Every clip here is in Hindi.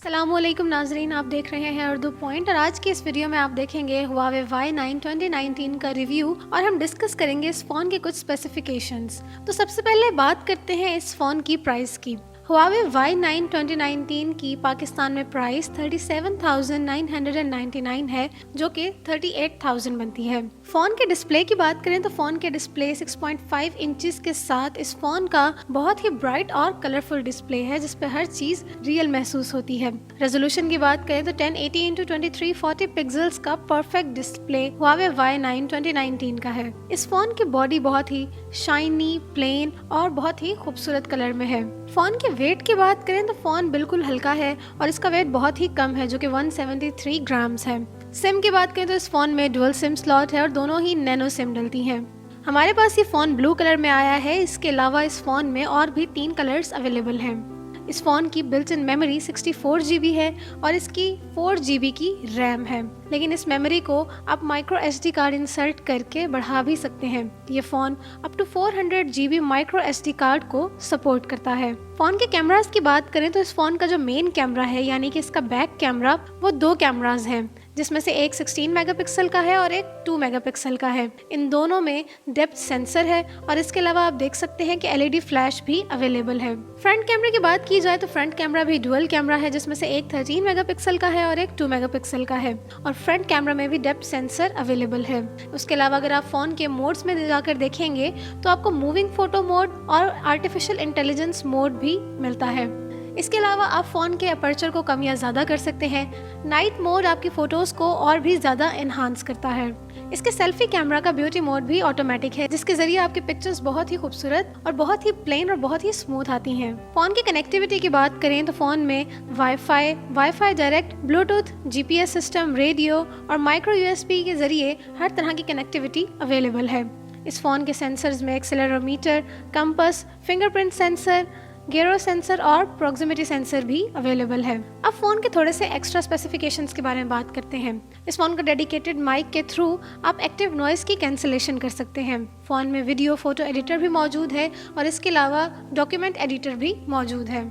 अस्सलामुअलैकुम नाजरीन, आप देख रहे हैं उर्दू पॉइंट और आज की इस वीडियो में आप देखेंगे Huawei Y9 2019 का रिव्यू और हम डिस्कस करेंगे इस फ़ोन के कुछ स्पेसिफिकेशंस। तो सबसे पहले बात करते हैं इस फ़ोन की प्राइस की। Huawei Y9 2019 की पाकिस्तान में प्राइस 37,999 है, जो कि 38,000 बनती है। फ़ोन के डिस्प्ले की बात करें तो फ़ोन के डिस्प्ले 6.5 इंचेस के साथ इस फ़ोन का बहुत ही ब्राइट और कलरफुल डिस्प्ले है, जिस पे हर चीज़ रियल महसूस होती है। रेजोल्यूशन की बात करें तो 1080x2340 पिक्सल्स का परफेक्ट डिस्प्ले Huawei Y9 2019 का है। इस फ़ोन की बॉडी बहुत ही शाइनी, प्लेन और बहुत ही खूबसूरत कलर में है। फ़ोन के वेट की बात करें तो फ़ोन बिल्कुल हल्का है और इसका वेट बहुत ही कम है, जो कि 173 ग्राम्स है। सिम की बात करें तो इस फ़ोन में डुअल सिम स्लॉट है और दोनों ही नैनो सिम डलती हैं। हमारे पास ये फ़ोन ब्लू कलर में आया है। इसके अलावा इस फ़ोन में और भी 3 कलर्स अवेलेबल हैं। इस फ़ोन की बिल्ट इन मेमोरी 64 GB है और इसकी 4 GB की रैम है, लेकिन इस मेमोरी को आप माइक्रो SD कार्ड इंसर्ट करके बढ़ा भी सकते हैं। ये phone up to 400 GB micro SD card को सपोर्ट करता है। फ़ोन के कैमरास की बात करें तो इस फ़ोन का जो मेन कैमरा है, यानी कि इसका बैक कैमरा, वो 2 कैमरास हैं, जिसमें से एक 16 मेगापिक्सल का है और एक 2 मेगापिक्सल का है। इन दोनों में डेप्थ सेंसर है और इसके अलावा आप देख सकते हैं कि LED फ्लैश भी अवेलेबल है। फ्रंट कैमरे की बात की जाए तो फ्रंट कैमरा भी डुअल कैमरा है, जिसमें से एक 13 मेगापिक्सल का है और एक 2 मेगापिक्सल का है और फ्रंट कैमरा में भी डेप्थ सेंसर अवेलेबल है। उसके अलावा अगर आप फ़ोन के मोड्स में जाकर देखेंगे तो आपको मूविंग फोटो मोड और आर्टिफिशियल इंटेलिजेंस मोड भी मिलता है। इसके अलावा आप फ़ोन के अपर्चर को कम या ज़्यादा कर सकते हैं। नाइट मोड आपकी फ़ोटोज़ को और भी ज़्यादा एनहांस करता है। इसके सेल्फी कैमरा का ब्यूटी मोड भी ऑटोमेटिक है, जिसके ज़रिए आपकी पिक्चर्स बहुत ही खूबसूरत और बहुत ही प्लेन और बहुत ही स्मूथ आती हैं। फ़ोन की कनेक्टिविटी की बात करें तो फ़ोन में wifi direct, Bluetooth, GPS system, radio और माइक्रो USB के ज़रिए हर तरह की कनेक्टिविटी अवेलेबल है। इस फ़ोन के सेंसर्स में एक्सेलेरोमीटर, कंपास, फिंगरप्रिंट सेंसर, गिरो सेंसर और प्रॉक्सिमिटी सेंसर भी अवेलेबल है। अब फ़ोन के थोड़े से एक्स्ट्रा स्पेसिफिकेशंस के बारे में बात करते हैं। इस फ़ोन का डेडिकेटेड माइक के थ्रू आप एक्टिव नॉइज़ की कैंसिलेशन कर सकते हैं। फ़ोन में वीडियो फोटो एडिटर भी मौजूद है और इसके अलावा डॉक्यूमेंट एडिटर भी मौजूद है।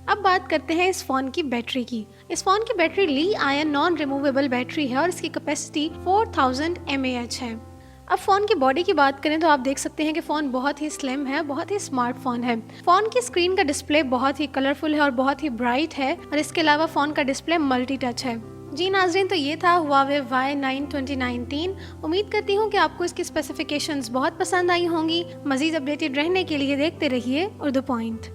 अब बात करते हैं इस फ़ोन की बैटरी की। इस फ़ोन की बैटरी ली आयन नॉन रिमूवेबल बैटरी है और इसकी कैपेसिटी 4000 mAh है। अब फ़ोन की बॉडी की बात करें तो आप देख सकते हैं कि फ़ोन बहुत ही स्लिम है, बहुत ही स्मार्टफोन है। फ़ोन की स्क्रीन का डिस्प्ले बहुत ही कलरफुल है और बहुत ही ब्राइट है और इसके अलावा फ़ोन का डिस्प्ले मल्टी टच है। जी नाजरीन, तो ये था Huawei Y9 2019। उम्मीद करती हूँ कि आपको इसकी स्पेसिफिकेशंस बहुत पसंद आई होंगी। मज़ीद अपडेटेड रहने के लिए देखते रहिए उर्दू पॉइंट।